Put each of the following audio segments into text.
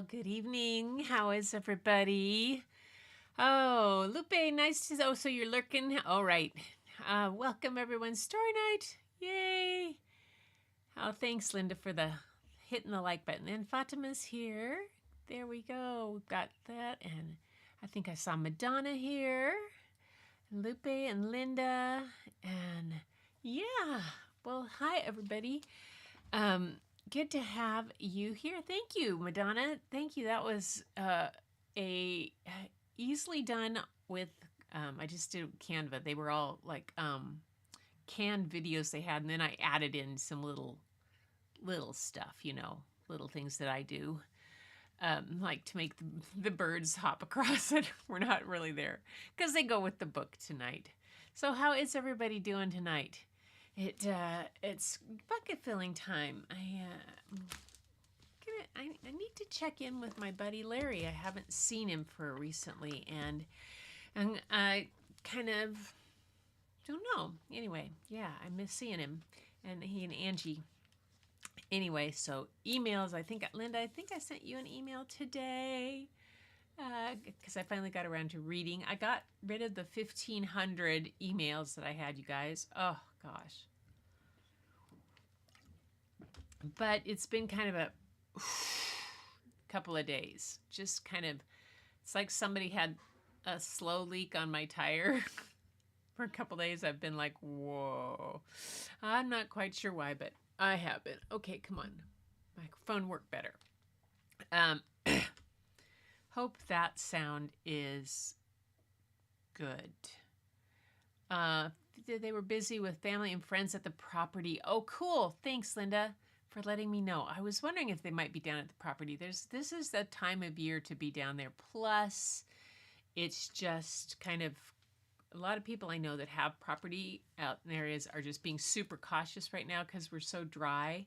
good evening. How is everybody? Oh, Lupe, nice to. Oh, so you're lurking. All right. Welcome, everyone. Story night. Yay. Oh, thanks, Linda, for the hitting the like button. And Fatima's here. There we go. We've got that. And I think I saw Madonna here. And Lupe and Linda. And yeah. Well, hi, everybody. Good to have you here. Thank you, Madonna. Thank you. That was a easily done with. I just did Canva. They were all like canned videos they had, and then I added in some little stuff, little things that I do, like to make the birds hop across it. We're not really there because they go with the book tonight. So how is everybody doing tonight? It's bucket filling time. I need to check in with my buddy Larry. I haven't seen him for recently, and I kind of don't know. Anyway, yeah, I miss seeing him, and he and Angie. Anyway, so emails. Linda, I think I sent you an email today because I finally got around to reading. I got rid of the 1,500 emails that I had, you guys. Oh gosh. But it's been kind of a couple of days. Just kind of, it's like somebody had a slow leak on my tire. For a couple of days, I've been like, whoa. I'm not quite sure why, but I have been. Okay, come on. Microphone worked better. Hope that sound is good. They were busy with family and friends at the property. Oh, cool. Thanks, Linda, for letting me know. I was wondering if they might be down at the property. This is the time of year to be down there. Plus, it's just kind of a lot of people I know that have property out in areas are just being super cautious right now because we're so dry.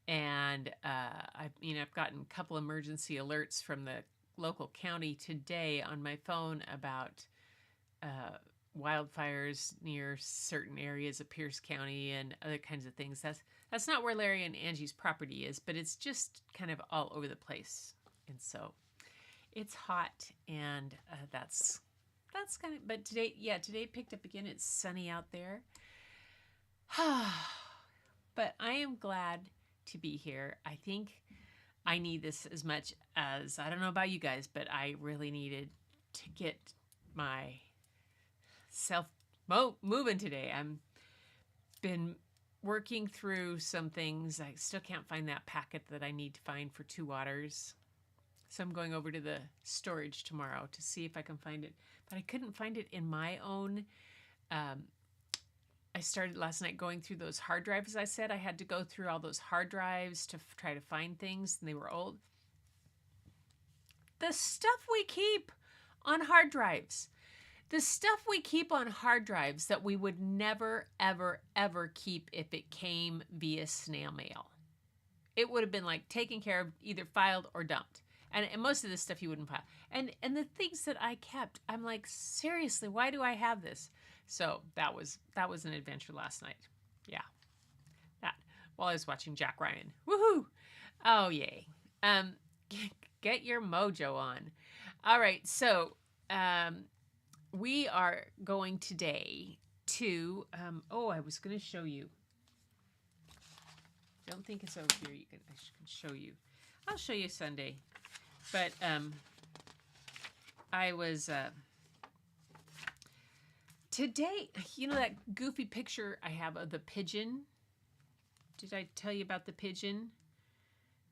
And I've gotten a couple emergency alerts from the local county today on my phone about wildfires near certain areas of Pierce County and other kinds of things. That's not where Larry and Angie's property is, but it's just kind of all over the place. And so it's hot, and that's kind of, but today picked up again. It's sunny out there. But I am glad to be here. I think I need this as much as, I don't know about you guys, but I really needed to get my self moving today. I'm been working through some things. I still can't find that packet that I need to find for 2 waters. So I'm going over to the storage tomorrow to see if I can find it. But I couldn't find it in my own. I started last night going through those hard drives. As I said, I had to go through all those hard drives to try to find things, and they were old. The stuff we keep on hard drives. The stuff we keep on hard drives that we would never, ever, ever keep if it came via snail mail. It would have been like taken care of, either filed or dumped. And most of this stuff you wouldn't file. And the things that I kept, I'm like, seriously, why do I have this? So that was an adventure last night. Yeah. That while I was watching Jack Ryan. Woohoo! Oh yay. Get your mojo on. All right, so we are going today to I was going to show you. Don't think it's over here. I can show you. I'll show you Sunday. But I was today, that goofy picture I have of the pigeon. Did I tell you about the pigeon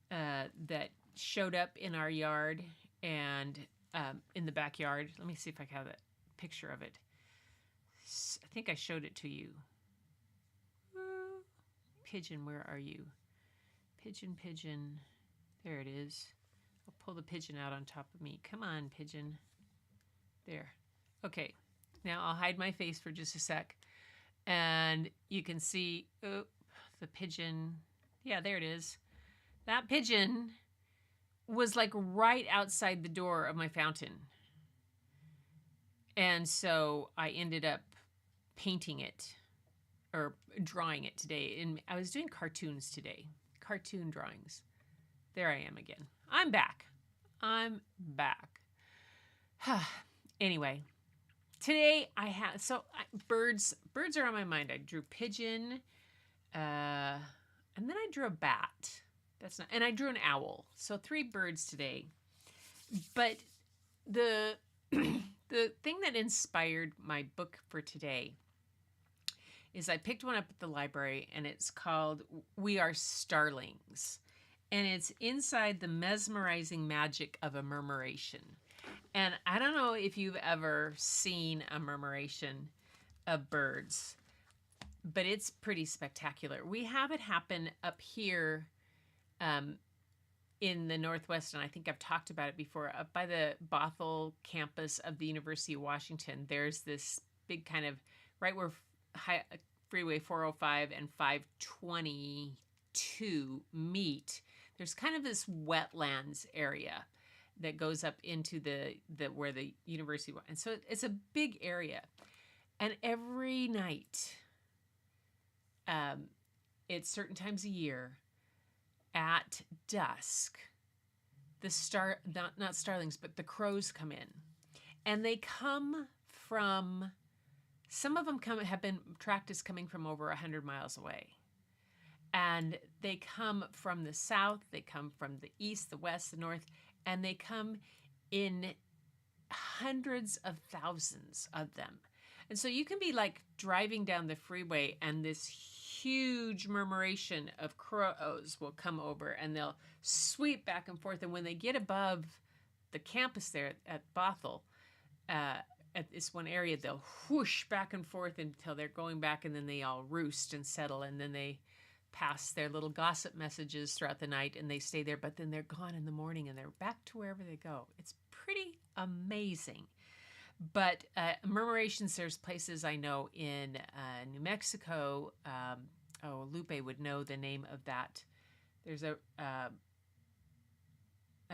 that showed up in our yard and in the backyard? Let me see if I have that picture of it. I think I showed it to you. Pigeon, where are you? Pigeon. There it is. I'll pull the pigeon out on top of me. Come on, pigeon. There. Okay. Now I'll hide my face for just a sec. And you can see the pigeon. Yeah, there it is. That pigeon was like right outside the door of my fountain. And so I ended up painting it or drawing it today. And I was doing cartoons today. Cartoon drawings. There I am again. I'm back. I'm back. Anyway, today I have birds. Birds are on my mind. I drew pigeon, and then I drew a bat. That's not, and I drew an owl. So 3 birds today. But the the thing that inspired my book for today is I picked one up at the library, and it's called We Are Starlings. And it's inside the mesmerizing magic of a murmuration. And I don't know if you've ever seen a murmuration of birds, but it's pretty spectacular. We have it happen up here in the Northwest, and I think I've talked about it before, up by the Bothell campus of the University of Washington. There's this big kind of, right where Freeway 405 and 522 meet, there's kind of this wetlands area that goes up into the where the university was. And so it's a big area. And every night, at certain times a year, at dusk, not starlings, but the crows come in. And they come from, some of them have been tracked as coming from over 100 miles away. And they come from the south, they come from the east, the west, the north, and they come in hundreds of thousands of them. And so you can be like driving down the freeway, and this huge murmuration of crows will come over, and they'll sweep back and forth. And when they get above the campus there at Bothell, at this one area, they'll whoosh back and forth until they're going back, and then they all roost and settle, and then they pass their little gossip messages throughout the night, and they stay there, but then they're gone in the morning, and they're back to wherever they go. It's pretty amazing. But murmurations, there's places I know in New Mexico. Lupe would know the name of that. There's a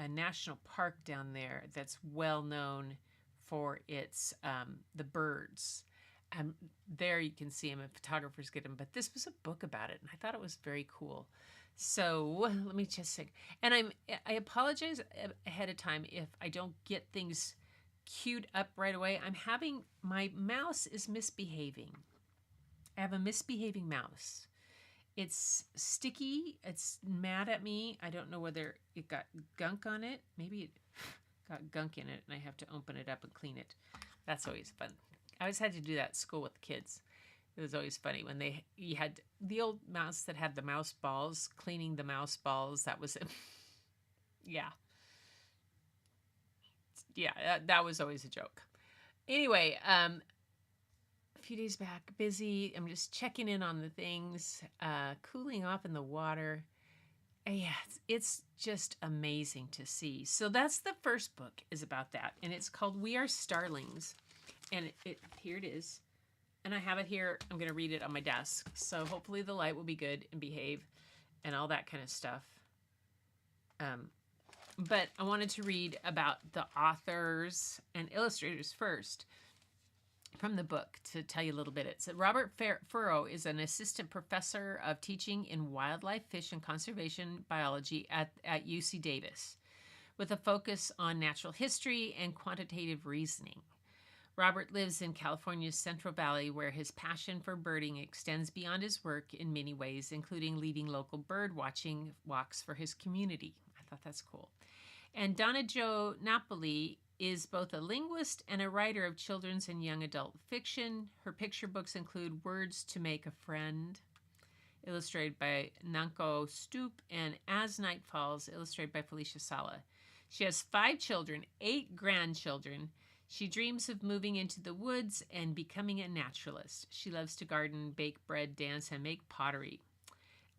national park down there that's well known for its the birds. There you can see them, and photographers get them. But this was a book about it, and I thought it was very cool. So let me just say, and I apologize ahead of time if I don't get things queued up right away. My mouse is misbehaving. I have a misbehaving mouse. It's sticky. It's mad at me. I don't know whether it got gunk on it. Maybe it got gunk in it, and I have to open it up and clean it. That's always fun. I always had to do that at school with the kids. It was always funny when you had the old mouse that had the mouse balls, cleaning the mouse balls. That was it. Yeah. Yeah, that was always a joke. Anyway, a few days back, busy. I'm just checking in on the things, cooling off in the water. Yeah, it's just amazing to see. So that's the first book, is about that. And it's called We Are Starlings. And here it is. And I have it here. I'm going to read it on my desk. So hopefully the light will be good and behave and all that kind of stuff. But I wanted to read about the authors and illustrators first from the book to tell you a little bit. It said Robert Furrow is an assistant professor of teaching in wildlife, fish, and conservation biology at UC Davis, with a focus on natural history and quantitative reasoning. Robert lives in California's Central Valley, where his passion for birding extends beyond his work in many ways, including leading local bird watching walks for his community. I thought that's cool. And Donna Jo Napoli is both a linguist and a writer of children's and young adult fiction. Her picture books include Words to Make a Friend, illustrated by Nanko Stoop, and As Night Falls, illustrated by Felicia Sala. She has 5 children, 8 grandchildren. She dreams of moving into the woods and becoming a naturalist. She loves to garden, bake bread, dance, and make pottery.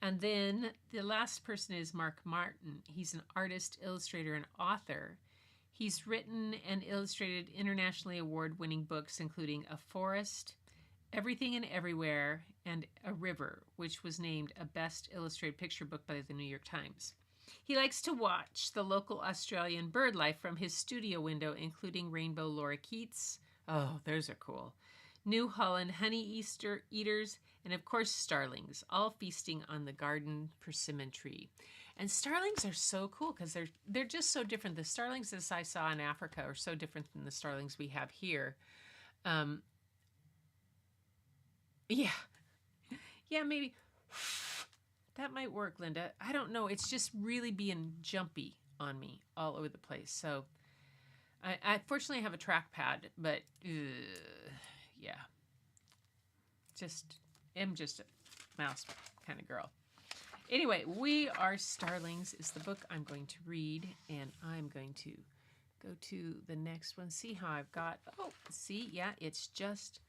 And then the last person is Mark Martin. He's an artist, illustrator, and author. He's written and illustrated internationally award-winning books, including A Forest, Everything and Everywhere, and A River, which was named a Best Illustrated Picture Book by the New York Times. He likes to watch the local Australian bird life from his studio window, including rainbow lorikeets. Oh, those are cool. New Holland honey eaters And of course, starlings, all feasting on the garden persimmon tree. And starlings are so cool because they're just so different. The starlings as I saw in Africa are so different than the starlings we have here. Um, yeah, yeah, maybe that might work, Linda. I don't know. It's just really being jumpy on me all over the place. So I fortunately have a trackpad, but yeah, am just a mouse kind of girl. Anyway, We Are Starlings is the book I'm going to read, and I'm going to go to the next one. See how I've got, see, yeah, it's just,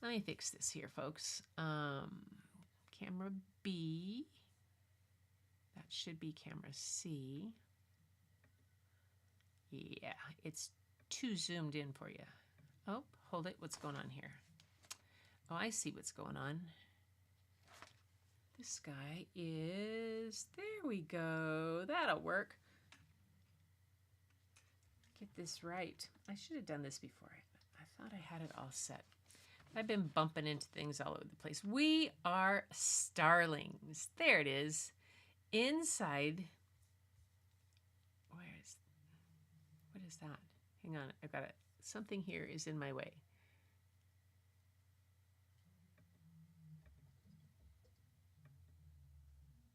let me fix this here, folks. Camera B, that should be camera C. Yeah, it's too zoomed in for you. Oh, hold it, what's going on here? Oh, I see what's going on. This guy is, there we go, that'll work. Get this right. I should have done this before. I thought I had it all set. I've been bumping into things all over the place. We are starlings. There it is. Inside, what is that? Hang on, I've got it. Something here is in my way.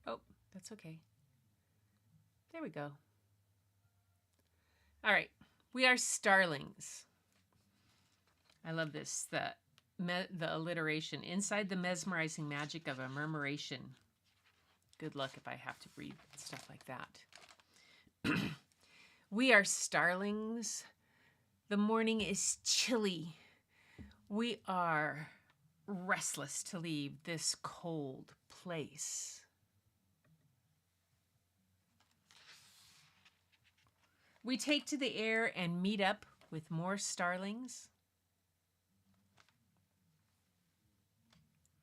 Oh, that's okay. There we go. All right, we are starlings. I love this, the alliteration. Inside the mesmerizing magic of a murmuration. Good luck if I have to read stuff like that. We are starlings. The morning is chilly. We are restless to leave this cold place. We take to the air and meet up with more starlings.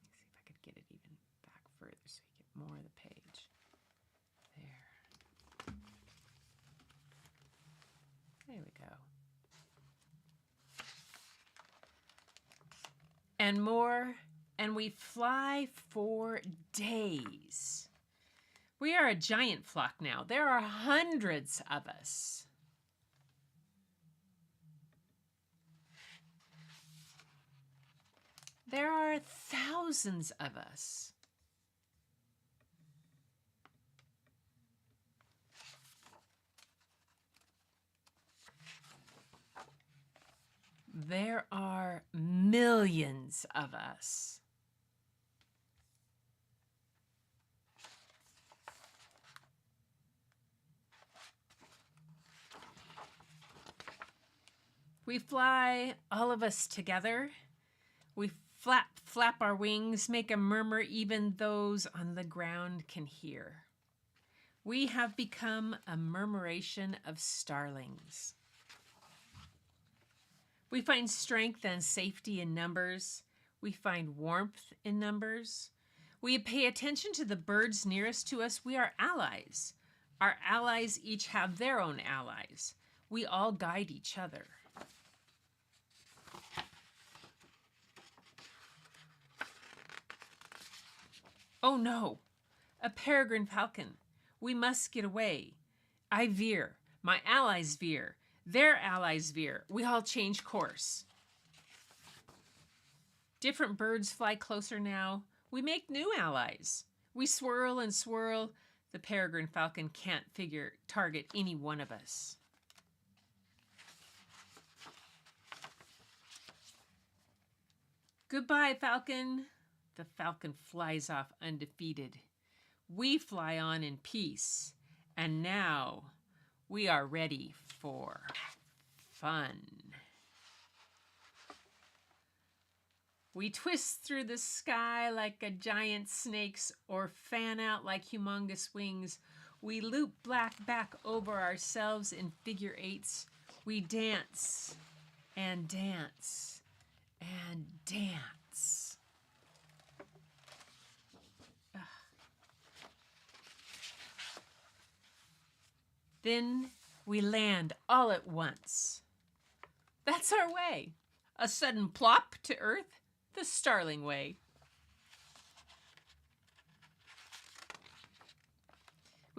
Let's see if I could get it even back further so you get more of the page. There. There we go. And more, and we fly for days. We are a giant flock now. There are hundreds of us. There are thousands of us. There are millions of us. We fly, all of us together. We flap our wings, make a murmur even those on the ground can hear. We have become a murmuration of starlings. We find strength and safety in numbers. We find warmth in numbers. We pay attention to the birds nearest to us. We are allies. Our allies each have their own allies. We all guide each other. Oh no, a peregrine falcon. We must get away. I veer. My allies veer. Their allies veer. We all change course. Different birds fly closer now. We make new allies. We swirl and swirl. The peregrine falcon can't target any one of us. Goodbye, falcon. The falcon flies off undefeated. We fly on in peace. And now we are ready for fun. We twist through the sky like a giant snake's or fan out like humongous wings. We loop back over ourselves in figure eights. We dance and dance and dance. Then we land all at once. That's our way. A sudden plop to earth, the starling way.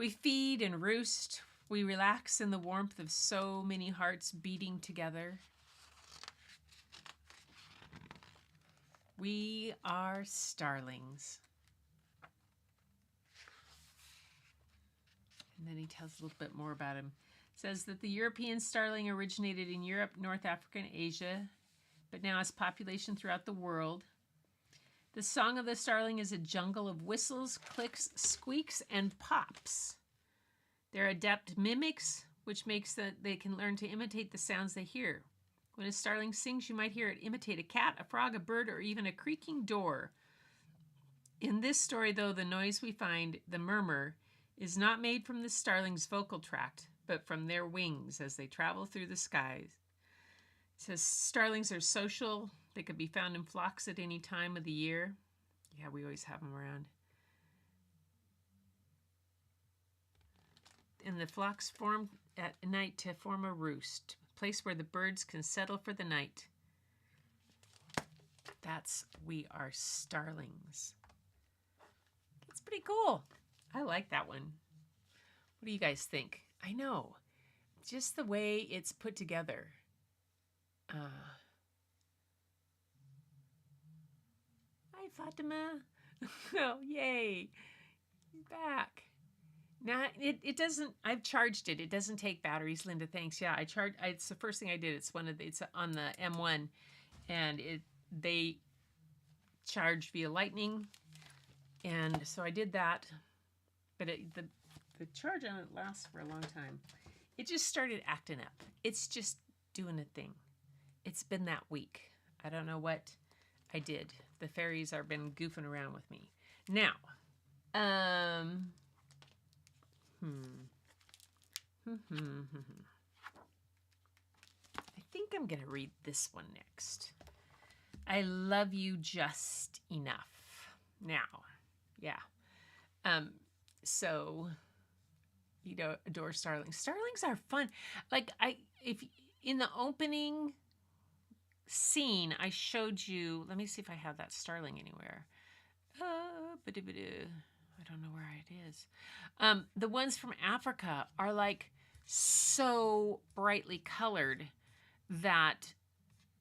We feed and roost. We relax in the warmth of so many hearts beating together. We are starlings. And then he tells a little bit more about him. Says that the European starling originated in Europe, North Africa, and Asia, but now has population throughout the world. The song of the starling is a jungle of whistles, clicks, squeaks, and pops. They're adept mimics, which makes that they can learn to imitate the sounds they hear. When a starling sings, you might hear it imitate a cat, a frog, a bird, or even a creaking door. In this story, though, the noise we find, the murmur, is not made from the starling's vocal tract, but from their wings as they travel through the skies. It says starlings are social. They could be found in flocks at any time of the year. Yeah, we always have them around. And the flocks form at night to form a roost, a place where the birds can settle for the night. That's we are starlings. That's pretty cool. I like that one. What do you guys think? I know, just the way it's put together. Hi, Fatima. Oh, yay. You're back. Now, it doesn't, I've charged it. It doesn't take batteries, Linda. Thanks. Yeah, it's the first thing I did. It's on the M1, and they charge via lightning. And so I did that, but the charge on it lasts for a long time. It just started acting up. It's just doing a thing. It's been that week. I don't know what I did. The fairies have been goofing around with me. Now, I think I'm going to read this one next. I love you just enough. Now, yeah. So, you know, adore starlings. Starlings are fun. Like if in the opening scene, I showed you, let me see if I have that starling anywhere. I don't know where it is. The ones from Africa are like so brightly colored that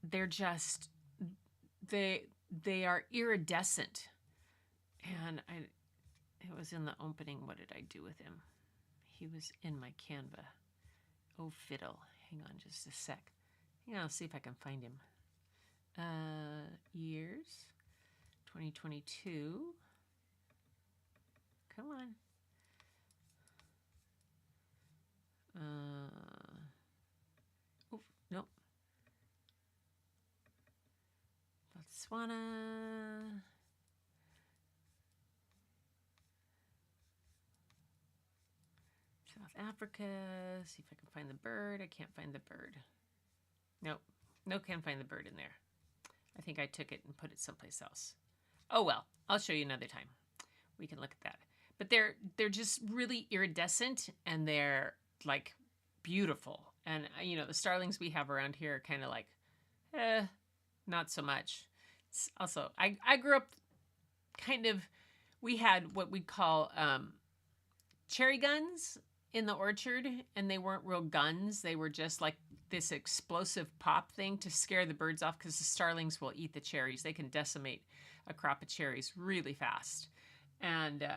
they're just, they are iridescent. And it was in the opening. What did I do with him? He was in my Canva. Oh, fiddle. Hang on just a sec. Hang on, I'll see if I can find him. Years. 2022. Come on. Oh, nope. Botswana. South Africa. See if I can find the bird. I can't find the bird. Nope. No, can't find the bird in there. I think I took it and put it someplace else. Oh well, I'll show you another time. We can look at that. But they're just really iridescent, and they're like beautiful. And you know, the starlings we have around here are kind of like, not so much. It's also, I grew up kind of, we had what we call cherry guns in the orchard, and they weren't real guns. They were just like this explosive pop thing to scare the birds off, because the starlings will eat the cherries. They can decimate a crop of cherries really fast. And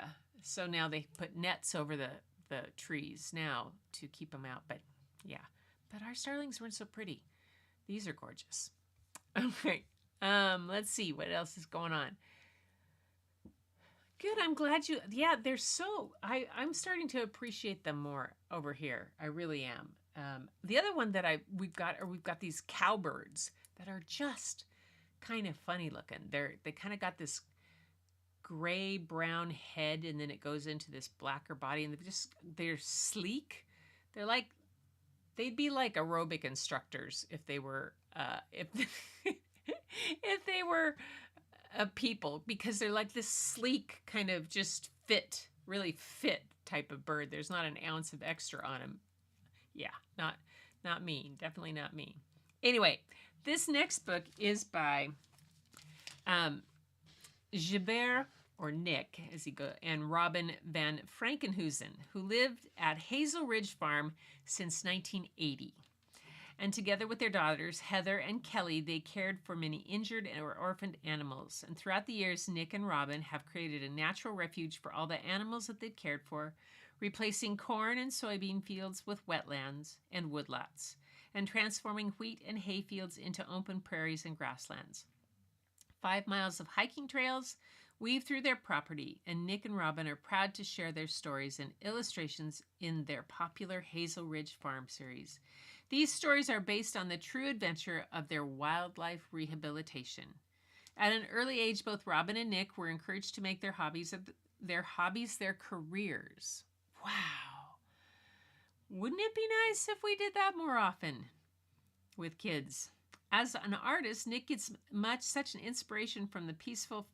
so now they put nets over the trees now to keep them out. But yeah, but our starlings weren't so pretty. These are gorgeous. Okay, let's see what else is going on. Good, I'm glad you, yeah, they're so, I'm starting to appreciate them more over here. I really am. The other one that we've got these cowbirds that are just kind of funny looking. They kind of got this gray brown head, and then it goes into this blacker body, and they're sleek. They'd be like aerobic instructors if they were if they were people, because they're like this sleek kind of just really fit type of bird. There's not an ounce of extra on them. Yeah, not me. Definitely not me. Anyway, this next book is by Gilbert or Nick, as he and Robin van Frankenhuizen, who lived at Hazel Ridge Farm since 1980. And together with their daughters, Heather and Kelly, they cared for many injured or orphaned animals. And throughout the years, Nick and Robin have created a natural refuge for all the animals that they'd cared for, replacing corn and soybean fields with wetlands and woodlots, and transforming wheat and hay fields into open prairies and grasslands. 5 miles of hiking trails weave through their property, and Nick and Robin are proud to share their stories and illustrations in their popular Hazel Ridge Farm series. These stories are based on the true adventure of their wildlife rehabilitation. At an early age, both Robin and Nick were encouraged to make their hobbies their careers. Wow. Wouldn't it be nice if we did that more often with kids? As an artist, Nick gets such an inspiration from the peaceful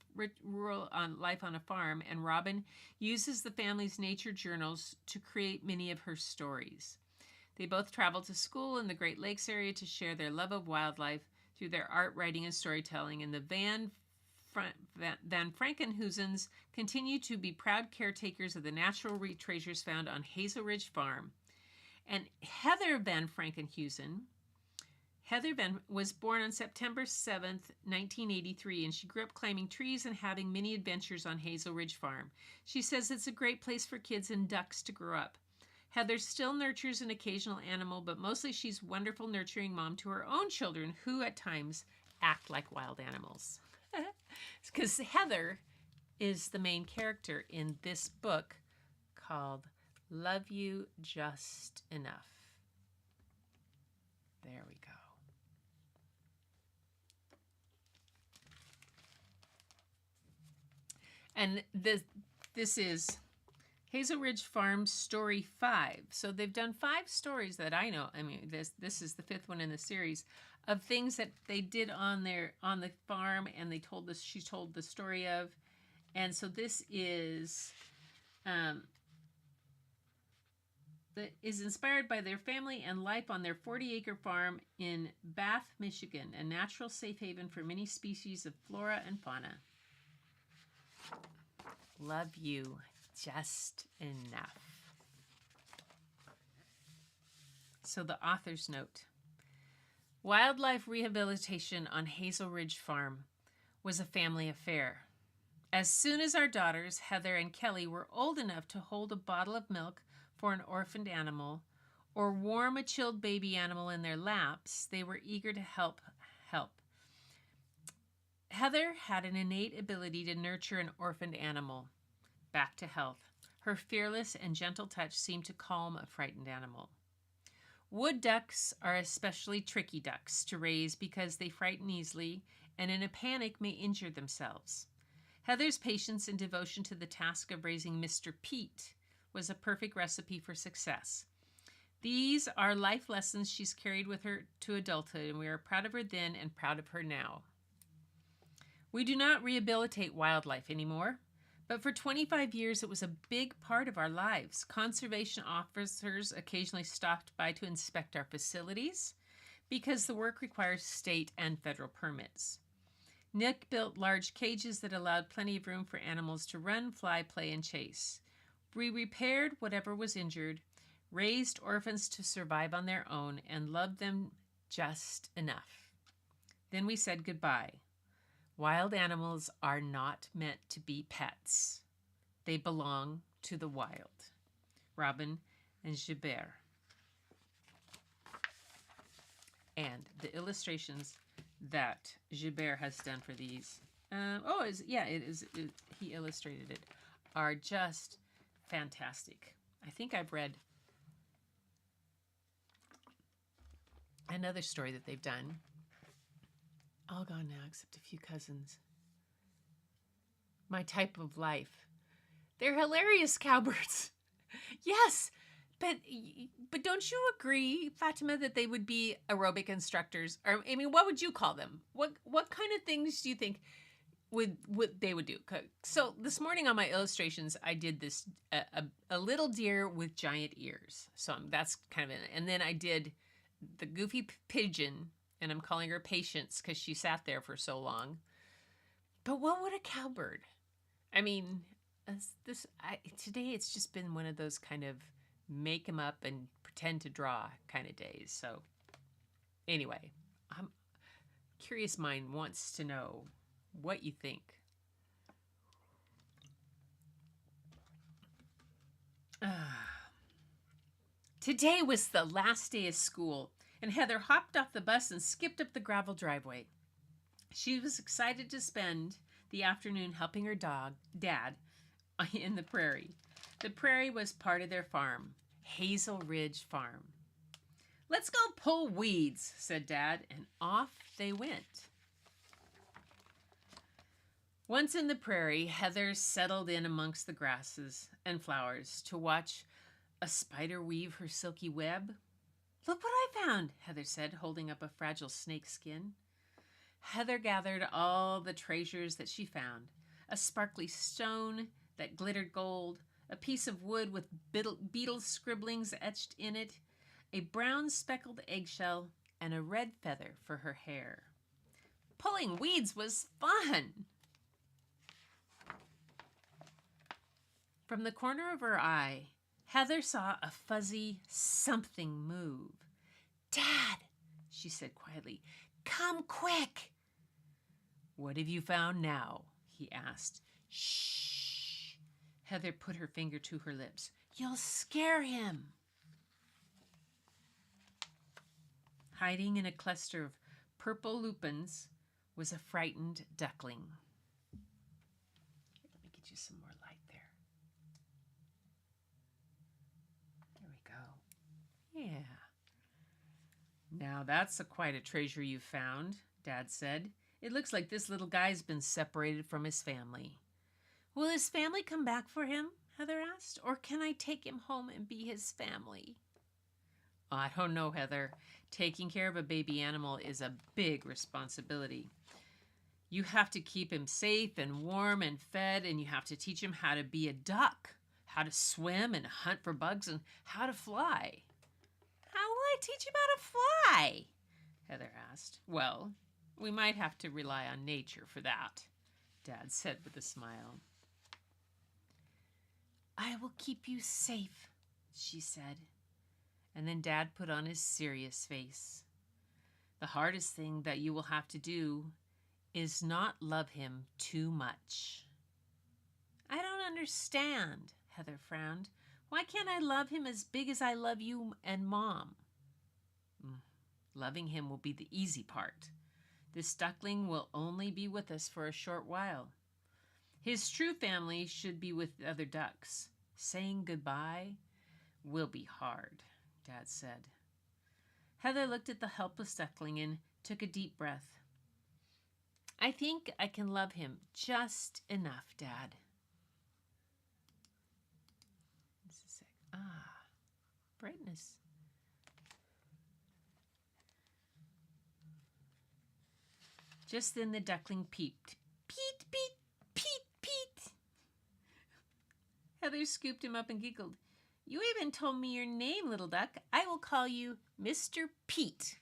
rural life on a farm, and Robin uses the family's nature journals to create many of her stories. They both travel to school in the Great Lakes area to share their love of wildlife through their art, writing, and storytelling, and the Van Frankenhuizens continue to be proud caretakers of the natural treasures found on Hazel Ridge Farm. And Heather Van Frankenhuizen was born on September 7th, 1983, and she grew up climbing trees and having many adventures on Hazel Ridge Farm. She says it's a great place for kids and ducks to grow up. Heather still nurtures an occasional animal, but mostly she's a wonderful nurturing mom to her own children, who at times act like wild animals. Because Heather is the main character in this book called Love You Just Enough. There we go. And this is Hazel Ridge Farm Story 5. So they've done 5 stories that I know. I mean, this is the 5th one in the series of things that they did on the farm, and she told the story of. And so this is that is inspired by their family and life on their 40-acre farm in Bath, Michigan, a natural safe haven for many species of flora and fauna. Love you just enough. So the author's note. Wildlife rehabilitation on Hazel Ridge Farm was a family affair. As soon as our daughters, Heather and Kelly, were old enough to hold a bottle of milk for an orphaned animal or warm a chilled baby animal in their laps, they were eager to help. Heather had an innate ability to nurture an orphaned animal back to health. Her fearless and gentle touch seemed to calm a frightened animal. Wood ducks are especially tricky ducks to raise because they frighten easily and in a panic may injure themselves. Heather's patience and devotion to the task of raising Mr. Pete was a perfect recipe for success. These are life lessons she's carried with her to adulthood, and we are proud of her then and proud of her now. We do not rehabilitate wildlife anymore, but for 25 years it was a big part of our lives. Conservation officers occasionally stopped by to inspect our facilities because the work requires state and federal permits. Nick built large cages that allowed plenty of room for animals to run, fly, play, and chase. We repaired whatever was injured, raised orphans to survive on their own, and loved them just enough. Then we said goodbye. Wild animals are not meant to be pets. They belong to the wild. Robin and Gilbert. And the illustrations that Gilbert has done for these, he illustrated it, are just fantastic. I think I've read another story that they've done. All gone now, except a few cousins. My Type of Life. They're hilarious cowbirds. Yes, but don't you agree, Fatima, that they would be aerobic instructors? Or I mean, what would you call them? What kind of things do you think would they would do? So this morning on my illustrations, I did this a little deer with giant ears. So that's kind of it. And then I did the goofy pigeon. And I'm calling her Patience because she sat there for so long. But what would a cowbird? I mean, today it's just been one of those kind of make them up and pretend to draw kind of days. So anyway, I'm curious mind wants to know what you think. Today was the last day of school, and Heather hopped off the bus and skipped up the gravel driveway. She was excited to spend the afternoon helping her dad, in the prairie. The prairie was part of their farm, Hazel Ridge Farm. "Let's go pull weeds," said Dad, and off they went. Once in the prairie, Heather settled in amongst the grasses and flowers to watch a spider weave her silky web. "Look what I found," Heather said, holding up a fragile snake skin. Heather gathered all the treasures that she found: a sparkly stone that glittered gold, a piece of wood with beetle scribblings etched in it, a brown speckled eggshell, and a red feather for her hair. Pulling weeds was fun! From the corner of her eye, Heather saw a fuzzy something move. "Dad," she said quietly, "come quick." "What have you found now?" he asked. "Shh." Heather put her finger to her lips. "You'll scare him." Hiding in a cluster of purple lupins was a frightened duckling. Let me get you some more light there. There we go. Yeah. "Now that's quite a treasure you've found," Dad said. "It looks like this little guy's been separated from his family." "Will his family come back for him?" Heather asked. "Or can I take him home and be his family?" "I don't know, Heather. Taking care of a baby animal is a big responsibility. You have to keep him safe and warm and fed, and you have to teach him how to be a duck, how to swim and hunt for bugs, and how to fly." "How will I teach him how to fly?" Heather asked. "Well, we might have to rely on nature for that," Dad said with a smile. "I will keep you safe," she said. And then Dad put on his serious face. "The hardest thing that you will have to do is not love him too much." "I don't understand," Heather frowned. "Why can't I love him as big as I love you and Mom?" "Loving him will be the easy part. This duckling will only be with us for a short while. His true family should be with the other ducks. Saying goodbye will be hard," Dad said. Heather looked at the helpless duckling and took a deep breath. "I think I can love him just enough, Dad." Just a sec. Brightness. Just then the duckling peeped. "Peet, peet, peet, peet." Heather scooped him up and giggled. "You even told me your name, little duck. I will call you Mr. Pete."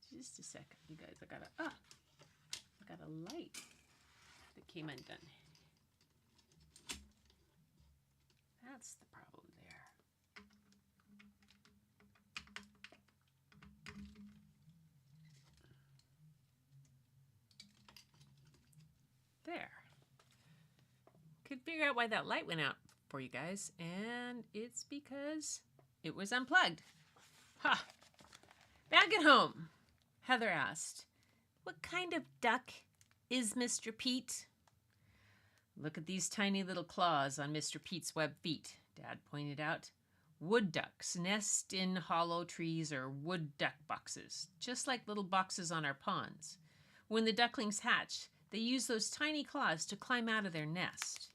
Just a second, you guys. I got a light that came undone. That's the problem there. There. Could figure out why that light went out for you guys, and it's because it was unplugged. Ha! Back at home, Heather asked, "What kind of duck is Mr. Pete?" "Look at these tiny little claws on Mr. Pete's web feet," Dad pointed out. "Wood ducks nest in hollow trees or wood duck boxes, just like little boxes on our ponds. When the ducklings hatch, they use those tiny claws to climb out of their nest."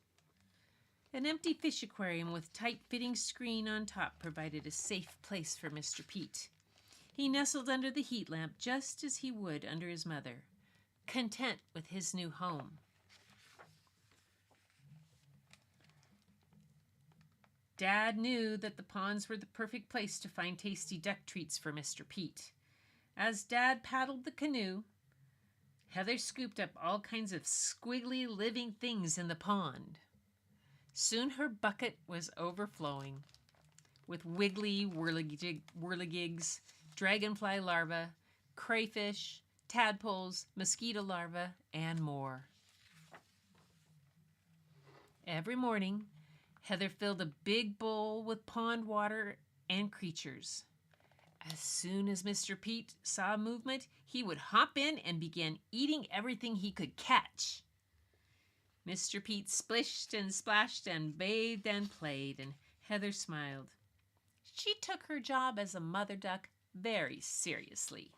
An empty fish aquarium with tight-fitting screen on top provided a safe place for Mr. Pete. He nestled under the heat lamp just as he would under his mother, content with his new home. Dad knew that the ponds were the perfect place to find tasty duck treats for Mr. Pete. As Dad paddled the canoe, Heather scooped up all kinds of squiggly living things in the pond. Soon her bucket was overflowing with wiggly whirligigs, dragonfly larvae, crayfish, tadpoles, mosquito larvae, and more. Every morning, Heather filled a big bowl with pond water and creatures. As soon as Mr. Pete saw movement, he would hop in and begin eating everything he could catch. Mr. Pete splished and splashed and bathed and played, and Heather smiled. She took her job as a mother duck very seriously.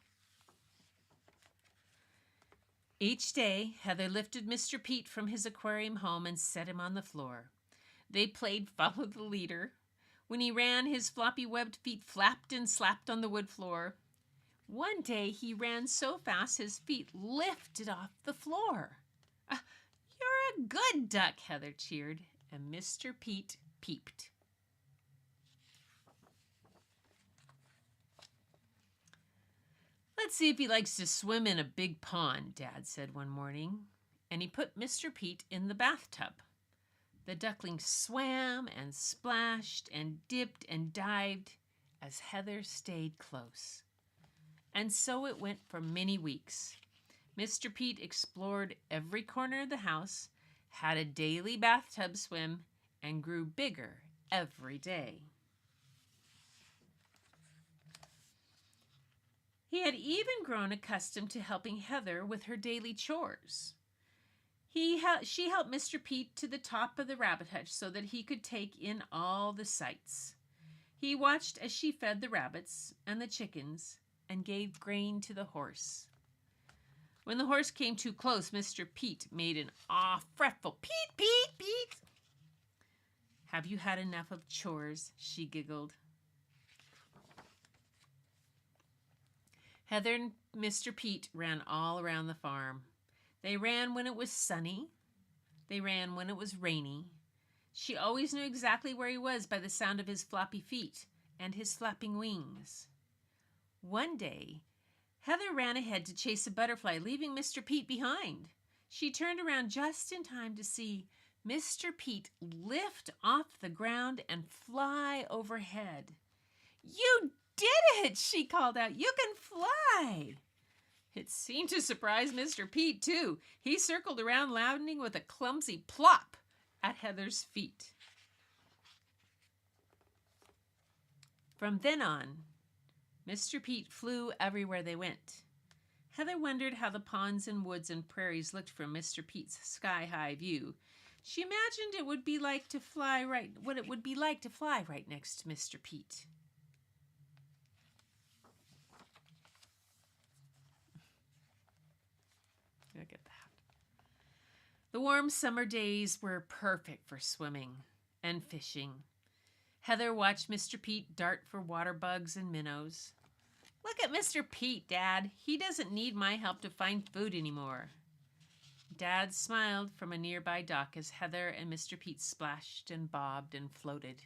Each day, Heather lifted Mr. Pete from his aquarium home and set him on the floor. They played follow the leader. When he ran, his floppy webbed feet flapped and slapped on the wood floor. One day, he ran so fast his feet lifted off the floor. You're a good duck, Heather cheered, and Mr. Pete peeped. Let's see if he likes to swim in a big pond, Dad said one morning, and he put Mr. Pete in the bathtub. The duckling swam and splashed and dipped and dived as Heather stayed close. And so it went for many weeks. Mr. Pete explored every corner of the house, had a daily bathtub swim, and grew bigger every day. He had even grown accustomed to helping Heather with her daily chores. She helped Mr. Pete to the top of the rabbit hutch so that he could take in all the sights. He watched as she fed the rabbits and the chickens and gave grain to the horse. When the horse came too close, Mr. Pete made an fretful Pete, Pete, Pete. Have you had enough of chores? She giggled. Heather and Mr. Pete ran all around the farm. They ran when it was sunny. They ran when it was rainy. She always knew exactly where he was by the sound of his floppy feet and his flapping wings. One day, Heather ran ahead to chase a butterfly, leaving Mr. Pete behind. She turned around just in time to see Mr. Pete lift off the ground and fly overhead. You did it, she called out. You can fly. It seemed to surprise Mr. Pete, too. He circled around, landing with a clumsy plop at Heather's feet. From then on, Mr. Pete flew everywhere they went. Heather wondered how the ponds and woods and prairies looked from Mr. Pete's sky-high view. She imagined what it would be like to fly right next to Mr. Pete. Look at that. The warm summer days were perfect for swimming and fishing. Heather watched Mr. Pete dart for water bugs and minnows. Look at Mr. Pete, Dad. He doesn't need my help to find food anymore. Dad smiled from a nearby dock as Heather and Mr. Pete splashed and bobbed and floated.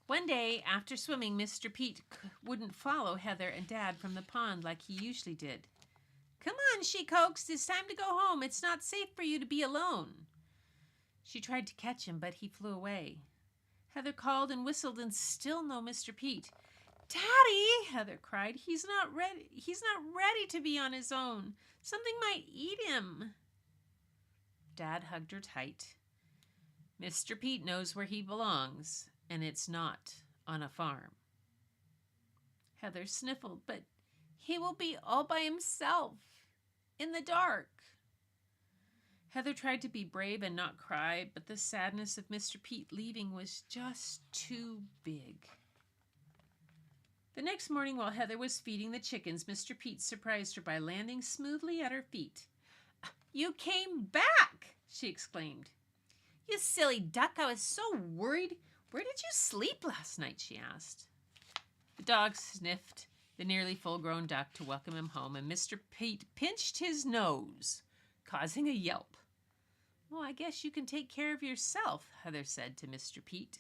One day, after swimming, Mr. Pete wouldn't follow Heather and Dad from the pond like he usually did. Come on, she coaxed. It's time to go home. It's not safe for you to be alone. She tried to catch him, but he flew away. Heather called and whistled, and still no Mr. Pete. Daddy, Heather cried. He's not ready. He's not ready to be on his own. Something might eat him. Dad hugged her tight. Mr. Pete knows where he belongs, and it's not on a farm. Heather sniffled, but he will be all by himself, in the dark. Heather tried to be brave and not cry, but the sadness of Mr. Pete leaving was just too big. The next morning, while Heather was feeding the chickens, Mr. Pete surprised her by landing smoothly at her feet. You came back, she exclaimed. You silly duck, I was so worried. Where did you sleep last night, she asked. The dog sniffed the nearly full-grown duck to welcome him home, and Mr. Pete pinched his nose, causing a yelp. Well, I guess you can take care of yourself, Heather said to Mr. Pete.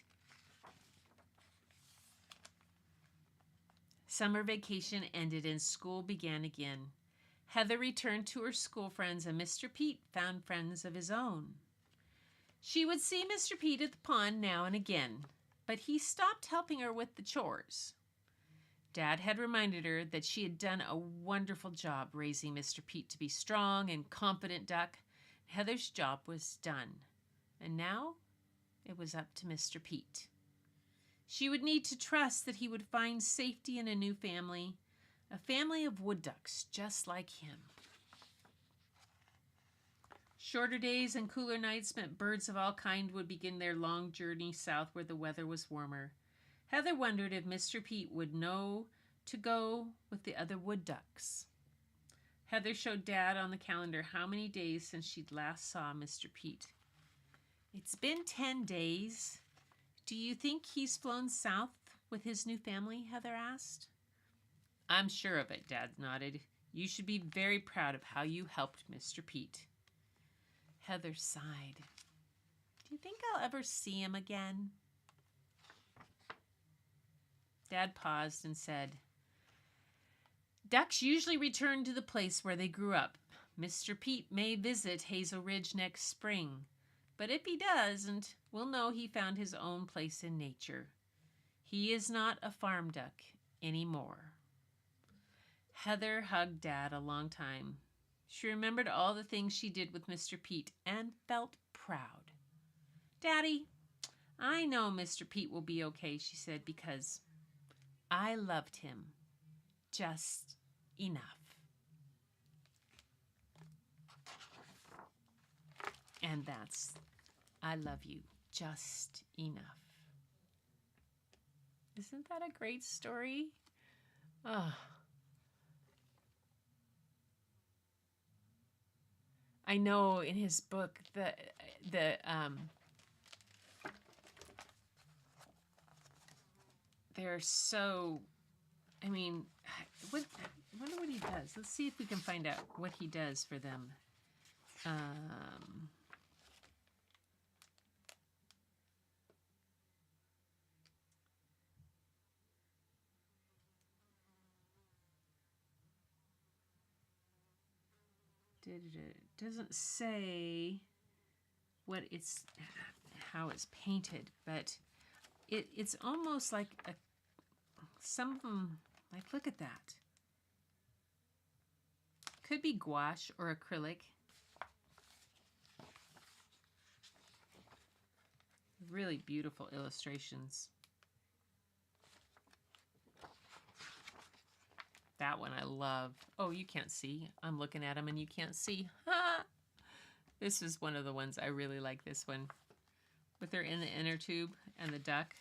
Summer vacation ended and school began again. Heather returned to her school friends, and Mr. Pete found friends of his own. She would see Mr. Pete at the pond now and again, but he stopped helping her with the chores. Dad had reminded her that she had done a wonderful job raising Mr. Pete to be strong and confident duck. Heather's job was done, and now it was up to Mr. Pete. She would need to trust that he would find safety in a new family, a family of wood ducks just like him. Shorter days and cooler nights meant birds of all kinds would begin their long journey south where the weather was warmer. Heather wondered if Mr. Pete would know to go with the other wood ducks. Heather showed Dad on the calendar how many days since she'd last saw Mr. Pete. It's been 10 days. Do you think he's flown south with his new family? Heather asked. I'm sure of it, Dad nodded. You should be very proud of how you helped Mr. Pete. Heather sighed. Do you think I'll ever see him again? Dad paused and said, Ducks usually return to the place where they grew up. Mr. Pete may visit Hazel Ridge next spring, but if he doesn't, we'll know he found his own place in nature. He is not a farm duck anymore. Heather hugged Dad a long time. She remembered all the things she did with Mr. Pete and felt proud. Daddy, I know Mr. Pete will be okay, she said, because I loved him just enough. And that's, I love you just enough. Isn't that a great story? Oh. I know in his book they're so, I mean, I wonder what he does. Let's see if we can find out what he does for them. It doesn't say what it's, how it's painted, but it's almost like some of them, like, look at that. Could be gouache or acrylic. Really beautiful illustrations. That one I love. Oh, you can't see. I'm looking at them and you can't see. Ha! This is one of the ones I really like, this one. With her in the inner tube and the duck.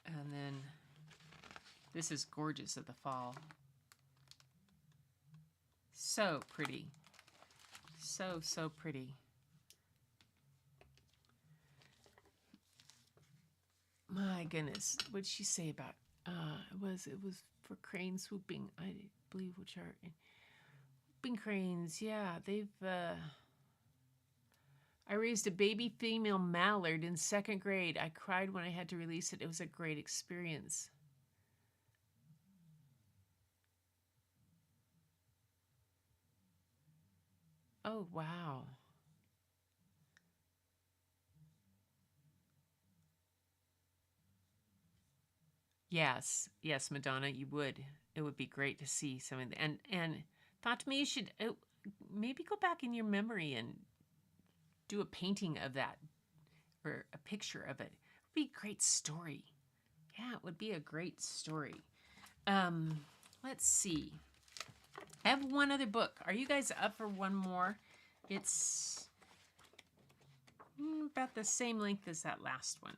And then this is gorgeous of the fall. So pretty. So, so pretty. My goodness. What did she say about it was for crane swooping, I believe, which are whooping cranes. Yeah, they've I raised a baby female mallard in 2nd grade. I cried when I had to release it. It was a great experience. Oh, wow. Yes, yes, Madonna, you would. It would be great to see some of the, and thought to me you should maybe go back in your memory and do a painting of that or a picture of it. It would be a great story. Yeah, it would be a great story. Let's see. I have one other book. Are you guys up for one more? It's about the same length as that last one.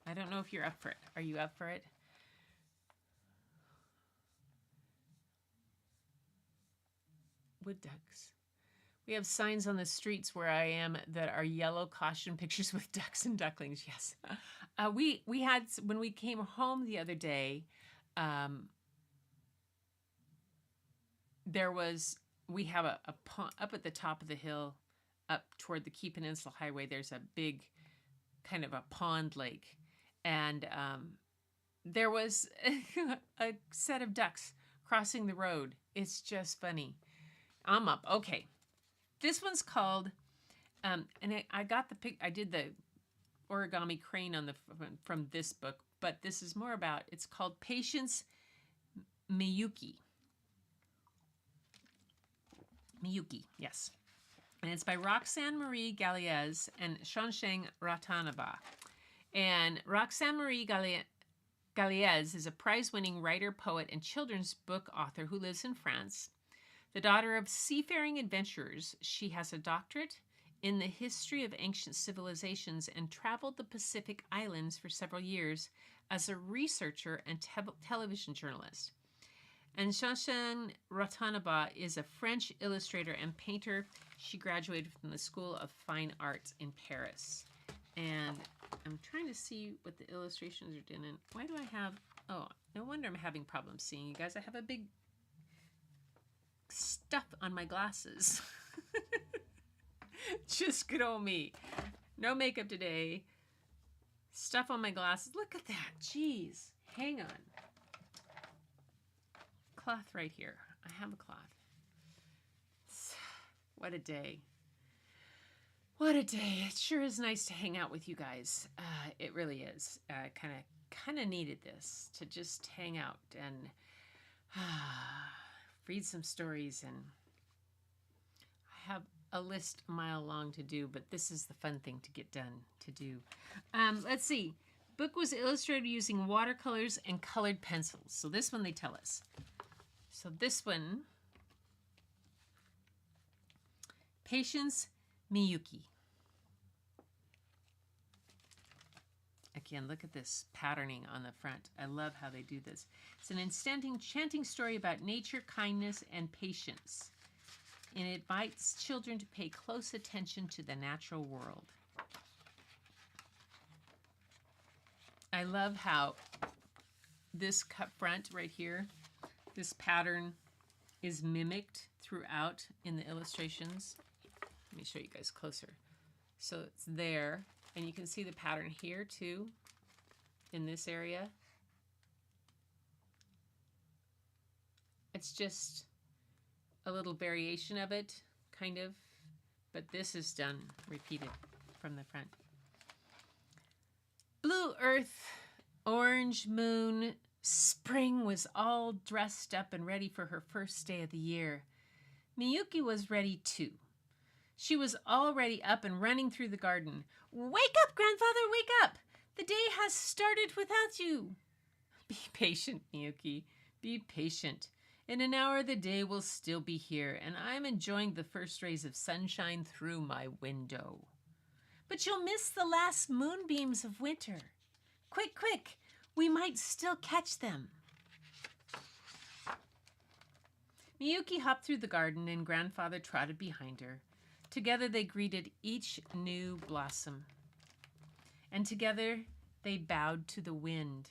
I don't know if you're up for it. Are you up for it? Wood ducks. We have signs on the streets where I am that are yellow caution pictures with ducks and ducklings. Yes. We had, when we came home the other day, we have a pond up at the top of the hill, up toward the Key Peninsula Highway. There's a big kind of a pond lake. And there was a set of ducks crossing the road. It's just funny. I'm up. Okay. This one's called, and I got the pic. I did the origami crane on the from this book, but this is more about. It's called Patience Miyuki. Miyuki, yes, and it's by Roxanne Marie Galliez and Shonsheng Ratanaba. And Roxanne Marie Galliez is a prize-winning writer, poet, and children's book author who lives in France. The daughter of seafaring adventurers, she has a doctorate in the history of ancient civilizations and traveled the Pacific Islands for several years as a researcher and television journalist. And Shashan Ratanaba is a French illustrator and painter. She graduated from the School of Fine Arts in Paris. And I'm trying to see what the illustrations are doing. Why do I have... Oh, no wonder I'm having problems seeing you guys. I have a big stuff on my glasses. Just good old me. No makeup today. Stuff on my glasses. Look at that. Jeez. Hang on. Cloth right here. I have a cloth. What a day. What a day. It sure is nice to hang out with you guys. It really is. Kind of needed this to just hang out and read some stories. And I have a list a mile long to do, but this is the fun thing to get done to do. Let's see. Book was illustrated using watercolors and colored pencils. So this one they tell us. So this one, Patience Miyuki. Again, look at this patterning on the front. I love how they do this. It's an enchanting story about nature, kindness, and patience. And it invites children to pay close attention to the natural world. I love how this cut front right here, this pattern is mimicked throughout in the illustrations. Let me show you guys closer. So it's there, and you can see the pattern here too, in this area. It's just a little variation of it, kind of, but this is done, repeated from the front. Blue earth, orange moon, spring was all dressed up and ready for her first day of the year. Miyuki was ready too. She was already up and running through the garden. Wake up, grandfather, wake up! The day has started without you. Be patient, Miyuki. Be patient. In an hour, the day will still be here, and I'm enjoying the first rays of sunshine through my window. But you'll miss the last moonbeams of winter. Quick, quick, we might still catch them. Miyuki hopped through the garden, and grandfather trotted behind her. Together they greeted each new blossom. And together they bowed to the wind.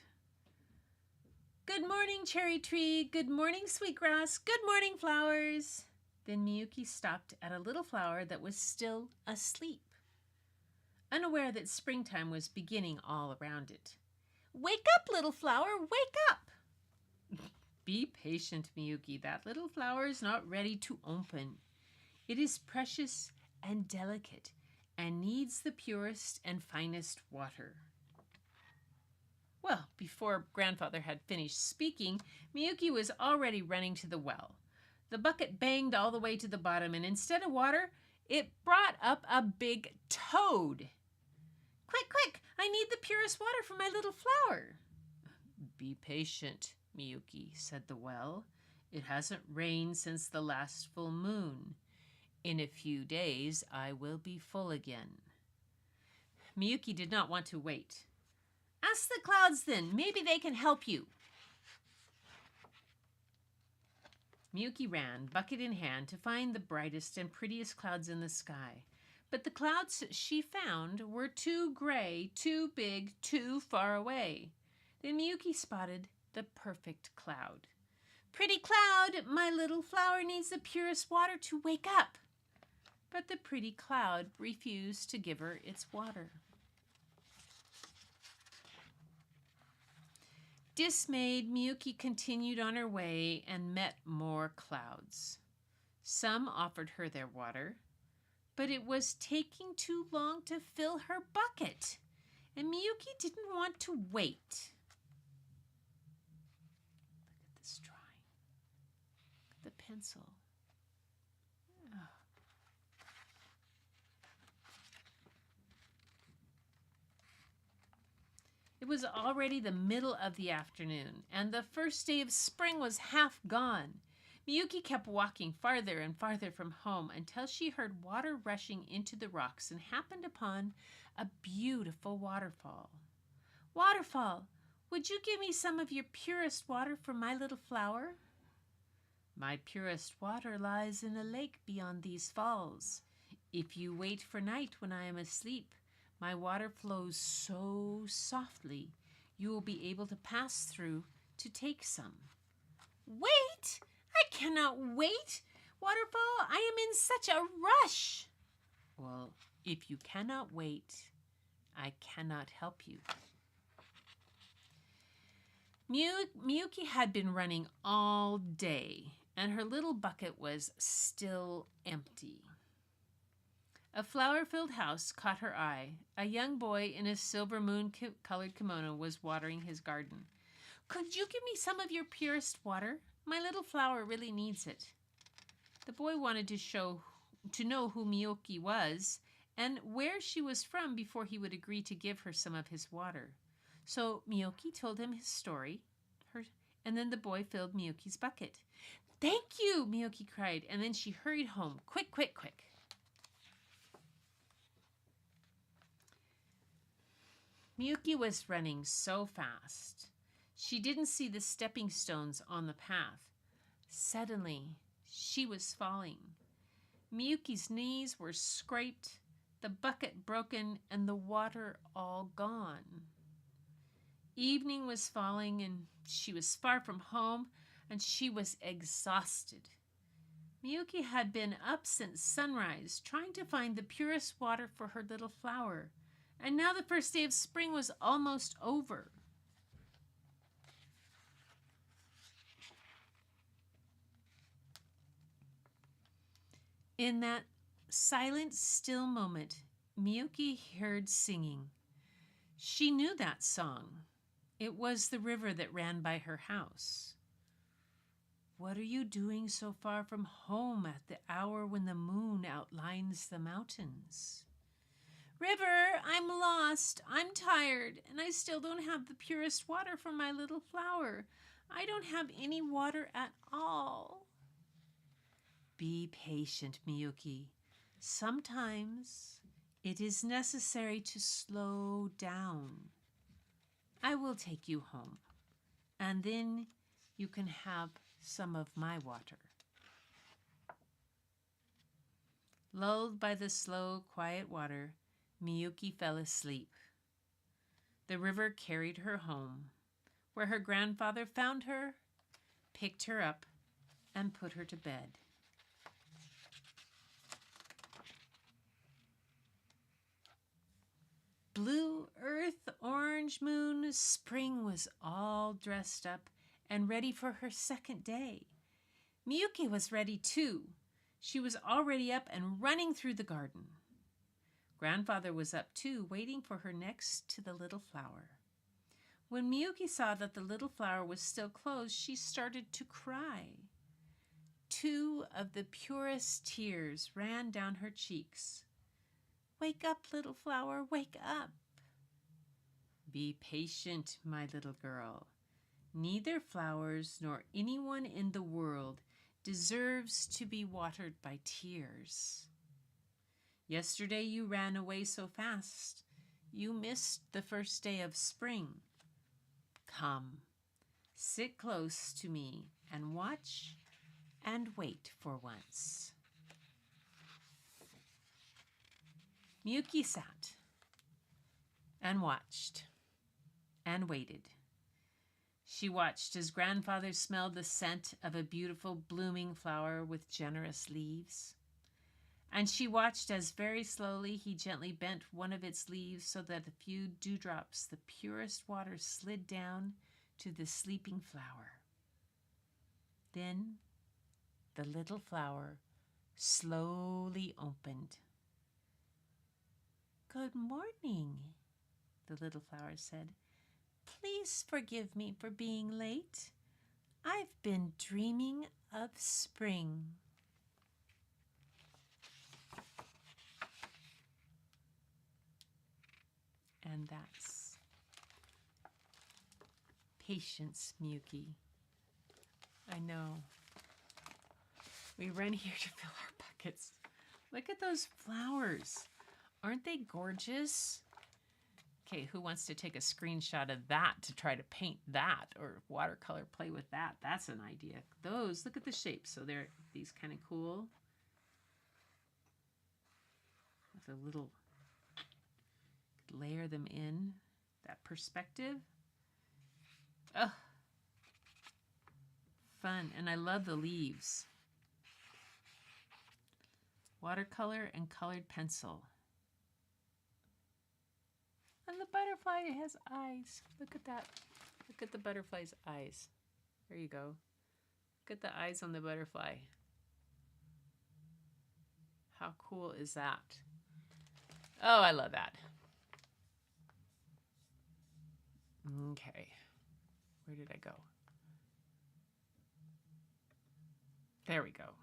Good morning, cherry tree. Good morning, sweetgrass. Good morning, flowers. Then Miyuki stopped at a little flower that was still asleep, unaware that springtime was beginning all around it. Wake up, little flower, wake up! Be patient, Miyuki. That little flower is not ready to open. It is precious and delicate and needs the purest and finest water. Well, before grandfather had finished speaking, Miyuki was already running to the well. The bucket banged all the way to the bottom, and instead of water, it brought up a big toad. Quick, quick, I need the purest water for my little flower. Be patient, Miyuki, said the well. It hasn't rained since the last full moon. In a few days, I will be full again. Miyuki did not want to wait. Ask the clouds then, maybe they can help you. Miyuki ran, bucket in hand, to find the brightest and prettiest clouds in the sky. But the clouds she found were too gray, too big, too far away. Then Miyuki spotted the perfect cloud. Pretty cloud, my little flower needs the purest water to wake up. But the pretty cloud refused to give her its water. Dismayed, Miyuki continued on her way and met more clouds. Some offered her their water, but it was taking too long to fill her bucket, and Miyuki didn't want to wait. Look at this drawing. Look at the pencil. Oh. It was already the middle of the afternoon, and the first day of spring was half gone. Miyuki kept walking farther and farther from home until she heard water rushing into the rocks and happened upon a beautiful waterfall. Waterfall, would you give me some of your purest water for my little flower? My purest water lies in a lake beyond these falls. If you wait for night when I am asleep, my water flows so softly, you will be able to pass through to take some. Wait! I cannot wait! Waterfall, I am in such a rush! Well, if you cannot wait, I cannot help you. Miyuki had been running all day, and her little bucket was still empty. A flower-filled house caught her eye. A young boy in a silver moon-colored kimono was watering his garden. Could you give me some of your purest water? My little flower really needs it. The boy wanted to know who Miyuki was and where she was from before he would agree to give her some of his water. So Miyuki told him his story, and then the boy filled Miyuki's bucket. Thank you, Miyuki cried, and then she hurried home. Quick, quick, quick. Miyuki was running so fast. She didn't see the stepping stones on the path. Suddenly, she was falling. Miyuki's knees were scraped, the bucket broken, and the water all gone. Evening was falling, and she was far from home, and she was exhausted. Miyuki had been up since sunrise, trying to find the purest water for her little flower. And now the first day of spring was almost over. In that silent, still moment, Miyuki heard singing. She knew that song. It was the river that ran by her house. What are you doing so far from home at the hour when the moon outlines the mountains? River, I'm lost. I'm tired, and I still don't have the purest water for my little flower. I don't have any water at all. Be patient, Miyuki. Sometimes it is necessary to slow down. I will take you home, and then you can have some of my water. Lulled by the slow, quiet water, Miyuki fell asleep. The river carried her home, where her grandfather found her, picked her up, and put her to bed. Blue earth, orange moon, spring was all dressed up and ready for her second day. Miyuki was ready too. She was already up and running through the garden. Grandfather was up too, waiting for her next to the little flower. When Miyuki saw that the little flower was still closed, she started to cry. 2 of the purest tears ran down her cheeks. Wake up, little flower, wake up. Be patient, my little girl. Neither flowers nor anyone in the world deserves to be watered by tears. Yesterday you ran away so fast, you missed the first day of spring. Come, sit close to me and watch and wait for once. Miyuki sat and watched and waited. She watched as grandfather smelled the scent of a beautiful blooming flower with generous leaves. And she watched as very slowly he gently bent one of its leaves so that a few dewdrops, the purest water, slid down to the sleeping flower. Then the little flower slowly opened. "Good morning," the little flower said. "Please forgive me for being late. I've been dreaming of spring." And that's patience, Miyuki. I know. We run here to fill our buckets. Look at those flowers. Aren't they gorgeous? Okay, who wants to take a screenshot of that to try to paint that or watercolor play with that? That's an idea. Those, look at the shapes. So they're these kind of cool. With a little, layer them in, that perspective. Oh, fun. And I love the leaves. Watercolor and colored pencil. And the butterfly has eyes. Look at that. Look at the butterfly's eyes. There you go. Look at the eyes on the butterfly. How cool is that? Oh, I love that. Okay. Where did I go? There we go.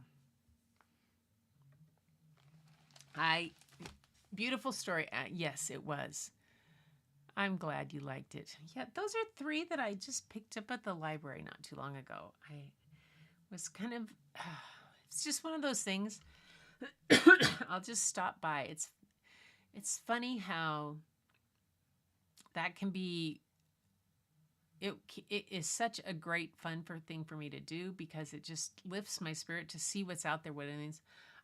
Beautiful story. Yes, it was. I'm glad you liked it. Yeah, those are 3 that I just picked up at the library not too long ago. I was kind of, it's just one of those things. I'll just stop by. It's funny how that can be, it is such a great fun thing for me to do because it just lifts my spirit to see what's out there, what it means.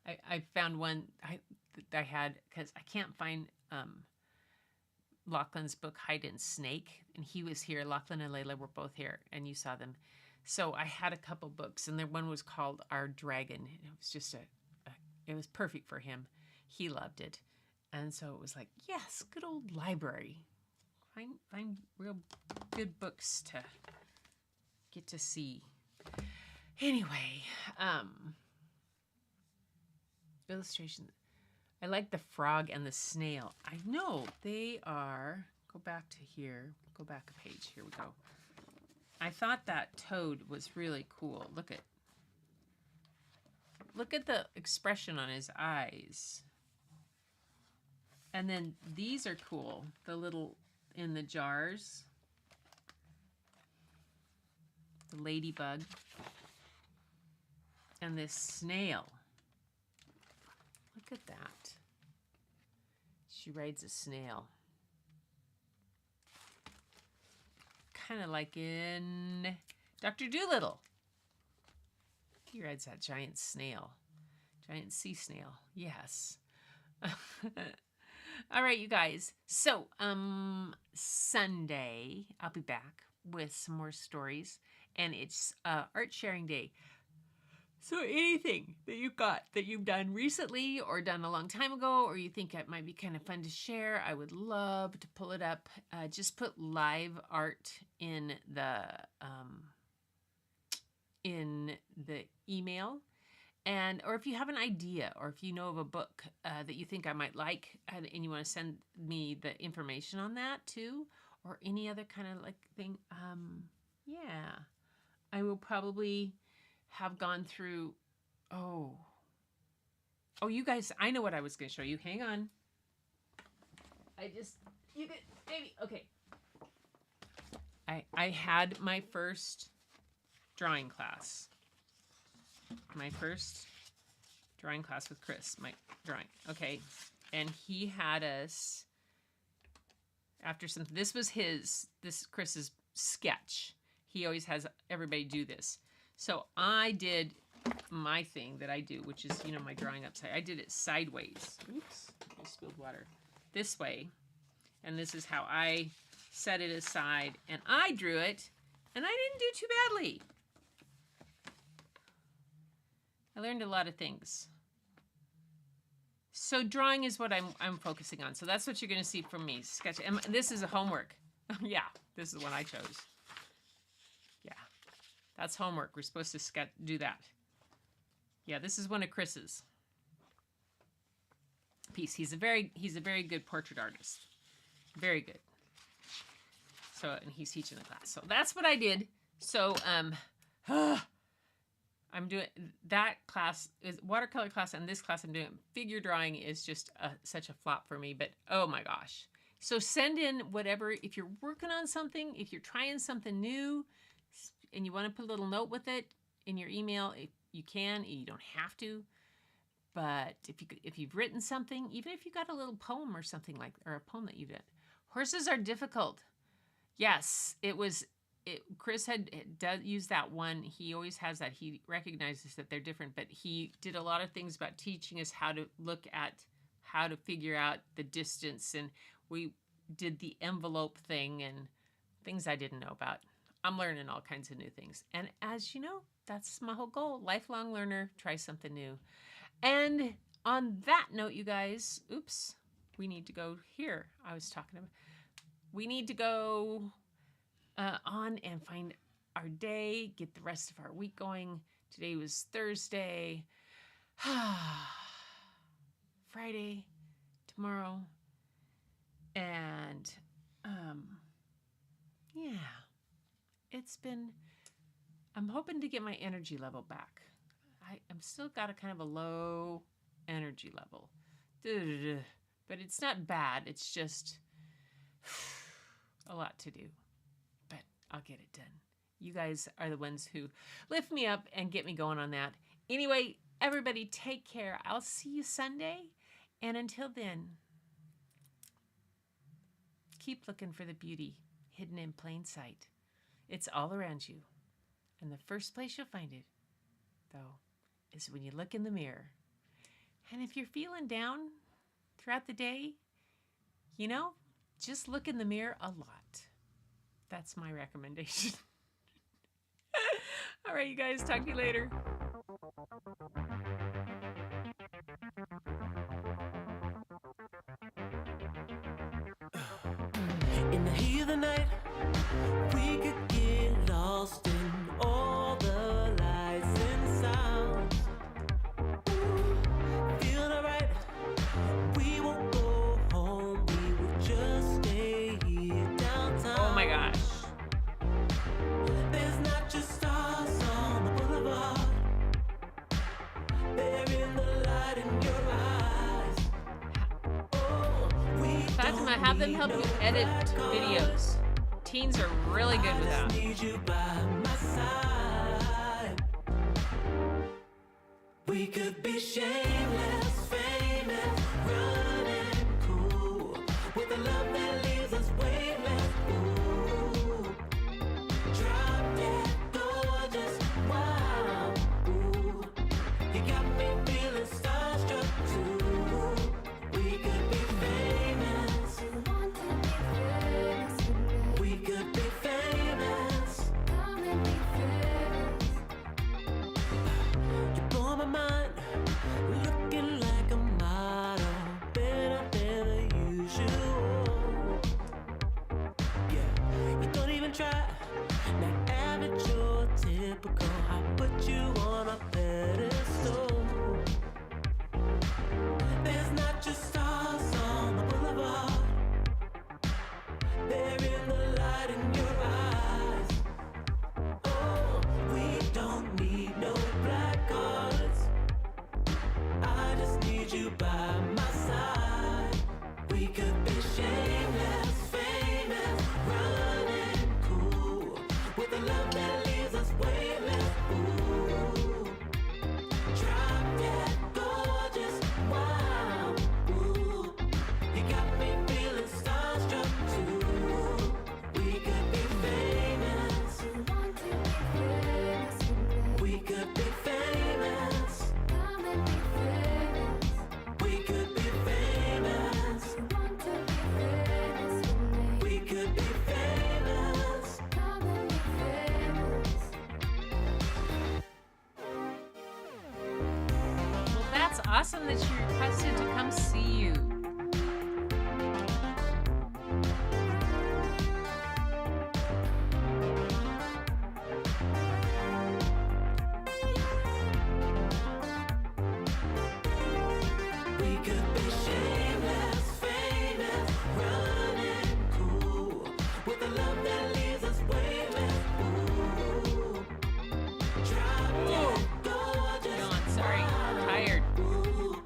I found one I had, because I can't find Lachlan's book, Hide and Snake, and he was here. Lachlan and Layla were both here, and you saw them. So I had a couple books, and one was called Our Dragon. It was just it was perfect for him. He loved it. And so it was like, yes, good old library. Find real good books to get to see. Anyway, illustration. I like the frog and the snail. I know they are, go back to here. Go back a page. Here we go. I thought that toad was really cool. Look at the expression on his eyes. And then these are cool. The little in the jars. The ladybug. And this snail. Look at that. She rides a snail. Kind of like in Dr. Dolittle. He rides that giant snail. Giant sea snail. Yes. All right, you guys. So, Sunday, I'll be back with some more stories. And it's Art Sharing Day. So anything that you've got that you've done recently or done a long time ago, or you think it might be kind of fun to share, I would love to pull it up. Just put live art in the email. And, or if you have an idea, or if you know of a book that you think I might like, and you want to send me the information on that too, or any other kind of like thing, yeah, I will probably have gone through, oh, you guys, I know what I was going to show you. Hang on. Maybe, okay. I had my first drawing class. My first drawing class with Chris, my drawing. Okay. And he had us, after something, this was Chris's sketch. He always has everybody do this. So I did my thing that I do, which is, my drawing upside. I did it sideways. Oops, I spilled water. This way. And this is how I set it aside. And I drew it, and I didn't do too badly. I learned a lot of things. So drawing is what I'm focusing on. So that's what you're going to see from me. Sketch. And this is a homework. Yeah, this is the one I chose. That's homework. We're supposed to do that. Yeah, this is one of Chris's piece. He's a very good portrait artist. Very good. So, and he's teaching the class. So that's what I did. So, I'm doing that class is watercolor class, and this class I'm doing figure drawing is just such a flop for me. But oh my gosh! So send in whatever, if you're working on something, if you're trying something new, and you want to put a little note with it in your email, if you can. You don't have to. But if you've written something, even if you got a little poem or something like, or a poem that you did, horses are difficult. Yes, Chris does use that one. He always has that. He recognizes that they're different, but he did a lot of things about teaching us how to look at, how to figure out the distance, and we did the envelope thing and things I didn't know about. I'm learning all kinds of new things. And as you know, that's my whole goal. Lifelong learner, try something new. And on that note, you guys, oops, we need to go here. I was talking about, we need to go on and find our day, get the rest of our week going. Today was Thursday, Friday, tomorrow, and yeah, I'm hoping to get my energy level back. I'm still got a kind of a low energy level, but it's not bad. It's just a lot to do, but I'll get it done. You guys are the ones who lift me up and get me going on that. Anyway, everybody take care. I'll see you Sunday. And until then, keep looking for the beauty hidden in plain sight. It's all around you. And the first place you'll find it, though, is when you look in the mirror. And if you're feeling down throughout the day, just look in the mirror a lot. That's my recommendation. All right, you guys, talk to you later. In the heat of the night, we could get lost in all the lights and sounds. Feeling alright, we won't go home, we will just stay here downtown. Oh my gosh. There's not just stars on the boulevard, they're in the light in your eyes. Fatima, have them help you edit videos. Teens are really good with that. Need you by my side. We could be shameless, famous, running cool, with a love that leaves us weightless. Ooh, drop dead gorgeous, wow. Ooh, you got me feeling starstruck too. We could be famous. We could be famous. You blow my mind, looking like a model, better than the usual. Yeah, you don't even try, not average or typical. I put you on a pedestal. There's not just stars on the boulevard, they're in the light in your eyes. Oh, we don't need no black cards, I just need you by my side. We could be shameless, famous, running cool, with a love that leaves us weightless. Ooh, drop dead gorgeous, wow. Ooh, you got me feeling starstruck too. We could be famous. We could be famous. We could be famous. We could be famous. Well, that's awesome that she requested to come see you. We could be shameless, famous, running cool, with a love that leaves us weightless. Ooh, drop dead gorgeous. Yawn, sorry. Tired. Ooh,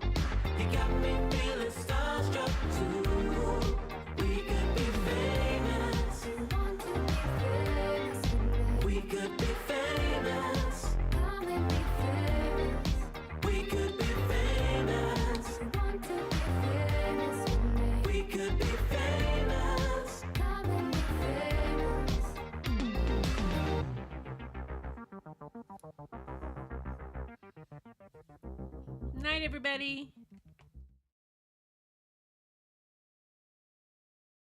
you got me feeling starstruck too. We could be famous. We could be famous. We could be famous. We could be famous. Night, everybody.